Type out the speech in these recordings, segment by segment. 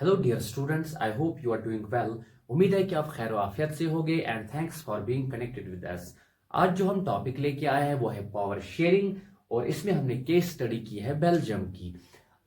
Hello dear students, I hope you are doing well. उम्मीद है कि आप खैर आफियत से होंगे and thanks for being connected with us. आज जो हम टॉपिक लेके आए हैं वो है पावर शेयरिंग और इसमें हमने केस स्टडी की है बेल्जियम की।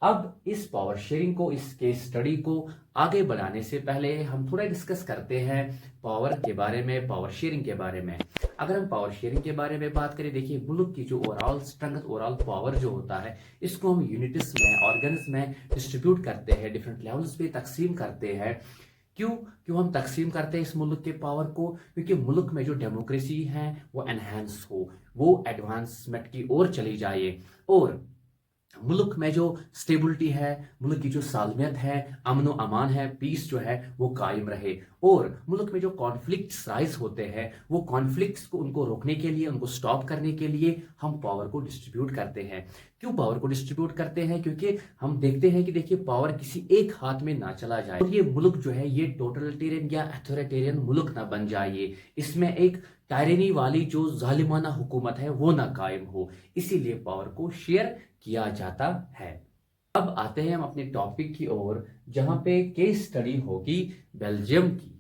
अब इस पावर शेयरिंग को, इस केस स्टडी को आगे बढ़ाने से पहले हम थोड़ा डिस्कस करते हैं पावर के बारे में, पावर शेयरिंग के बारे में। अगर हम पावर शेयरिंग के बारे में बात करें, देखिए मुल्क की जो ओवरऑल स्ट्रेंथ, ओवरऑल पावर जो होता है, इसको हम यूनिट्स में, ऑर्गन्स में डिस्ट्रीब्यूट करते हैं, डिफरेंट लेवल्स पे तकसीम करते हैं। क्यों क्यों हम तकसीम करते हैं इस मुल्क के पावर को? क्योंकि मुल्क में जो डेमोक्रेसी है वो एनहेंस हो, वो एडवांसमेंट की ओर चली जाए, और मुल्क में जो स्टेबिलिटी है, मुल्क की जो सालमियत है, अमन व अमान है, पीस जो है वो कायम रहे। और मुल्क में जो कॉन्फ्लिक्ट्स राइज होते हैं, वो कॉन्फ्लिक्ट्स को, उनको रोकने के लिए, उनको स्टॉप करने के लिए हम पावर को डिस्ट्रीब्यूट करते हैं। क्यों पावर को डिस्ट्रीब्यूट करते हैं? क्योंकि हम देखते हैं कि देखिए पावर किसी एक हाथ में ना चला जाए और ये मुल्क जो है ये टोटलिटेरियन या अथॉरिटेरियन मुल्क ना बन जाए, इसमें एक टायरेनी वाली जो जालिमाना हुकूमत है वो ना कायम हो। इसीलिए पावर को शेयर किया जाता है। अब आते हैं हम अपने टॉपिक की ओर, जहां पे केस स्टडी होगी बेल्जियम की।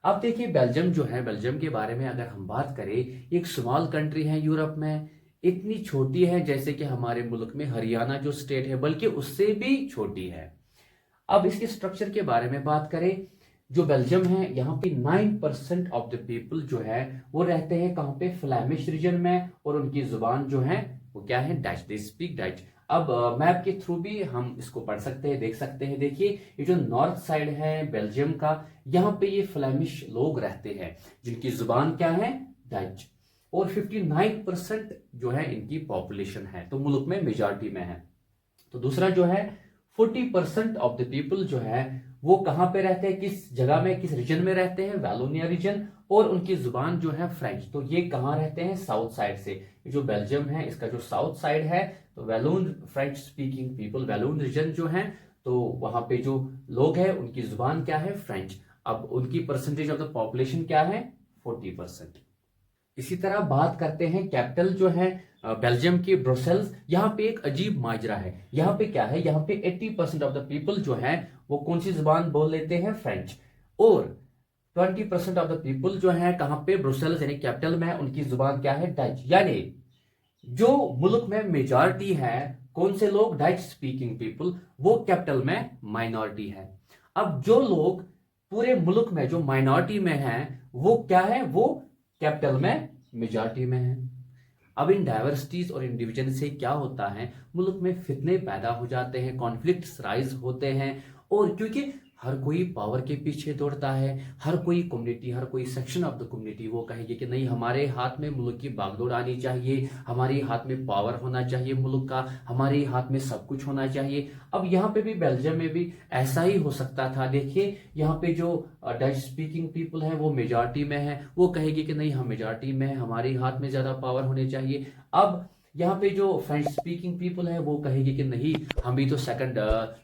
अब देखिए बेल्जियम जो है, बेल्जियम के बारे में अगर हम बात करें, एक स्मॉल कंट्री है यूरोप में, इतनी छोटी है जैसे कि हमारे मुल्क में हरियाणा जो स्टेट है, बल्कि उससे भी छोटी है। अब इसके स्ट्रक्चर के बारे में बात करें, जो बेल्जियम है यहाँ पे 9% ऑफ द पीपल जो है वो रहते हैं कहाँ पे? फ्लैमिश रीजन में, और उनकी जुबान जो है वो क्या है? Dutch, they speak Dutch. अब मैप के थ्रू भी हम इसको पढ़ सकते हैं, देख सकते हैं। देखिए ये जो नॉर्थ साइड है बेल्जियम का, यहाँ पे ये फ्लैमिश लोग रहते हैं जिनकी जुबान क्या है? डच। और 59% जो है इनकी पॉपुलेशन है, तो मुल्क में मेजॉरिटी में है। तो दूसरा जो है 40% ऑफ द पीपल जो है वो कहां पे रहते हैं, किस जगह में, किस रीजन में रहते हैं? वैलोनिया रीजन। और उनकी जुबान जो है फ्रेंच। तो ये कहां रहते हैं? साउथ साइड से। जो बेल्जियम है इसका जो साउथ साइड है, तो वैलोन फ्रेंच स्पीकिंग पीपल, वैलोन रीजन जो है, तो वहां पे जो लोग हैं उनकी जुबान क्या है? फ्रेंच। अब उनकी परसेंटेज ऑफ द पॉपुलेशन क्या है? 40%। इसी तरह बात करते हैं कैपिटल जो है बेल्जियम की, ब्रुसेल्स। यहाँ पे एक अजीब माजरा है। यहाँ पे क्या है? यहाँ पे 80% ऑफ द पीपल जो है वो कौन सी जुबान बोल लेते हैं? फ्रेंच। और 20% ऑफ द पीपल जो है कहाँ पे? ब्रुसेल्स यानी कैपिटल में, उनकी जुबान क्या है? डच। यानी जो मुल्क में मेजॉरिटी है, कौन से लोग? डच स्पीकिंग पीपल, वो कैपिटल में माइनॉरिटी है। अब जो लोग पूरे मुल्क में जो माइनॉरिटी में हैं वो क्या है? वो कैपिटल में मेजॉरिटी में है। अब इन डाइवर्सिटीज और इन डिवीजन से क्या होता है? मुल्क में फितने पैदा हो जाते हैं, कॉन्फ्लिक्ट्स राइज होते हैं। और क्योंकि हर कोई पावर के पीछे दौड़ता है, हर कोई कम्युनिटी, हर कोई सेक्शन ऑफ द कम्युनिटी वो कहेगी कि नहीं, हमारे हाथ में मुल्क की बागडोर आनी चाहिए, हमारे हाथ में पावर होना चाहिए मुल्क का, हमारे हाथ में सब कुछ होना चाहिए। अब यहाँ पे भी बेल्जियम में भी ऐसा ही हो सकता था। देखिए यहाँ पे जो डच स्पीकिंग पीपल है वो मेजॉरिटी में है, वो कहेगी कि नहीं, हम मेजॉरिटी में है, हमारे हाथ में ज्यादा पावर होने चाहिए। अब यहाँ पे जो फ्रेंच स्पीकिंग पीपल है वो कहेगी कि नहीं, हम भी तो सेकंड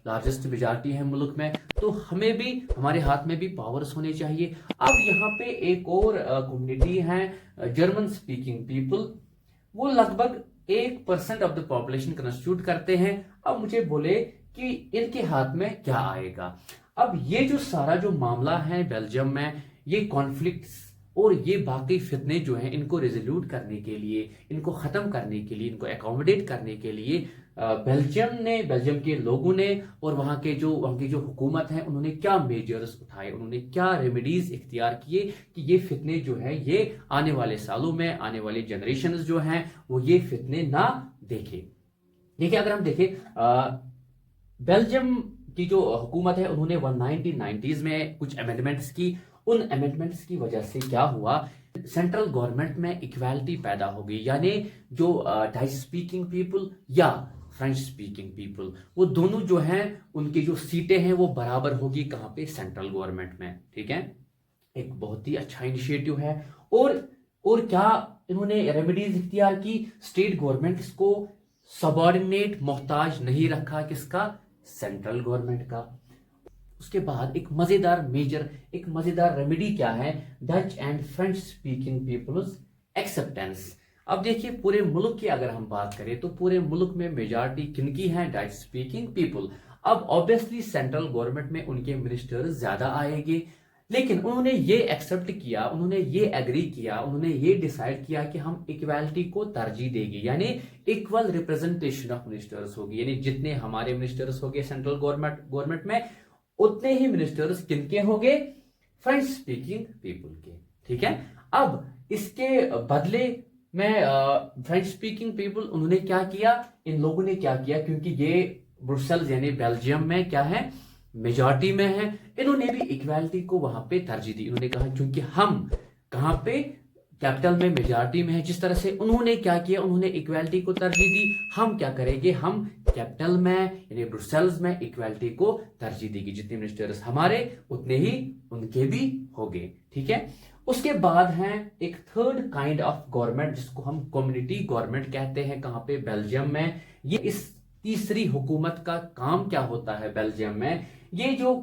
लार्जेस्ट मेजॉरिटी है मुल्क में, तो हमें भी, हमारे हाथ में भी पावर्स होने चाहिए। अब यहाँ पे एक और कम्युनिटी है जर्मन स्पीकिंग पीपल, वो लगभग 1% ऑफ द पॉपुलेशन कंस्टिट्यूट करते हैं। अब मुझे बोले कि इनके हाथ में क्या आएगा? अब ये जो सारा जो मामला है बेल्जियम में, ये कॉन्फ्लिक्ट्स और ये बाकी फितने जो हैं, इनको रिजोल्यूट करने के लिए, इनको खत्म करने के लिए, इनको एकोमोडेट करने के लिए बेल्जियम के लोगों ने और वहां की जो हुकूमत है, उन्होंने क्या मेजर्स उठाए, उन्होंने क्या रेमेडीज इख्तियार किए कि ये फितने जो है ये आने वाले सालों में, आने वाली जनरेशन जो हैं वो ये फितने ना देखे। देखिए अगर हम देखें बेल्जियम की जो हुकूमत है, उन्होंने 1990s में कुछ अमेंडमेंट्स की। उन अमेंडमेंट्स की वजह से क्या हुआ? सेंट्रल गवर्नमेंट में इक्वालिटी पैदा हो गई, यानी जो डच स्पीकिंग पीपल या फ्रेंच स्पीकिंग पीपल, वो दोनों जो हैं उनकी जो सीटें हैं वो बराबर होगी। कहां पे? सेंट्रल गवर्नमेंट में। ठीक है, एक बहुत ही अच्छा इनिशिएटिव है। और क्या इन्होंने रेमेडीज इख्तियार की? स्टेट गवर्नमेंट को सबॉर्डिनेट, मोहताज नहीं रखा। किसका? सेंट्रल गवर्नमेंट का। उसके बाद एक मजेदार रेमेडी क्या है? Dutch and French speaking peoples acceptance. अब देखिए पूरे मुल्क की अगर हम बात करें तो पूरे मुल्क में मेजॉरिटी किनकी है? Dutch speaking people. अब ऑब्वियसली सेंट्रल गवर्नमेंट में उनके मिनिस्टर्स ज्यादा आएंगे, लेकिन उन्होंने ये एक्सेप्ट किया, उन्होंने ये एग्री किया, उन्होंने ये डिसाइड किया कि हम इक्वालिटी को तरजीह देंगे, यानी इक्वल रिप्रेजेंटेशन ऑफ मिनिस्टर्स होगी, यानी जितने हमारे मिनिस्टर्स होंगे सेंट्रल गवर्नमेंट में उतने ही मिनिस्टर्स किनके होंगे, फ्रेंच स्पीकिंग पीपल के। ठीक है, अब इसके बदले में फ्रेंच स्पीकिंग पीपल उन्होंने क्या किया, इन लोगों ने क्या किया, क्योंकि ये ब्रुसेल्स यानी बेल्जियम में क्या है, मेजॉरिटी में है, इन्होंने भी इक्वालिटी को वहां पे तरजीह दी। उन्होंने कहा क्योंकि हम कहां पे, कैपिटल में मेजॉरिटी में है, जिस तरह से उन्होंने क्या किया, उन्होंने इक्वालिटी को तरजीह दी, हम क्या करेंगे, हम कैपिटल में यानी ब्रुसेल्स में इक्वालिटी को तरजीह देगी, जितने मिनिस्टर्स हमारे उतने ही उनके भी होंगे। ठीक है, उसके बाद है एक थर्ड काइंड ऑफ गवर्नमेंट जिसको हम कम्युनिटी गवर्नमेंट कहते हैं, कहां पे, बेल्जियम में। ये इस तीसरी हुकूमत का काम क्या होता है बेल्जियम में, ये जो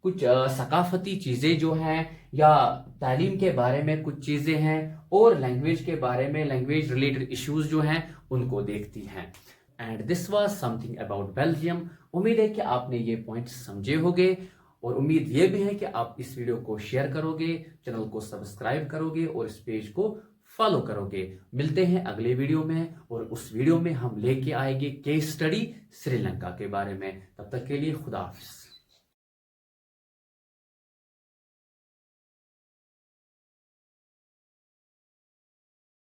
कुछ सकाफती चीजें जो हैं या तालीम के बारे में कुछ चीजें हैं और लैंग्वेज के बारे में, लैंग्वेज रिलेटेड इश्यूज जो हैं उनको देखती हैं। And this was something about Belgium. उम्मीद है कि आपने ये पॉइंट समझे होंगे और उम्मीद ये भी है कि आप इस वीडियो को शेयर करोगे, चैनल को सब्सक्राइब करोगे और इस पेज को फॉलो करोगे। मिलते हैं अगले वीडियो में और उस वीडियो में हम लेके आएंगे केस स्टडी श्रीलंका के बारे में। तब तक के लिए खुदा हाफिज।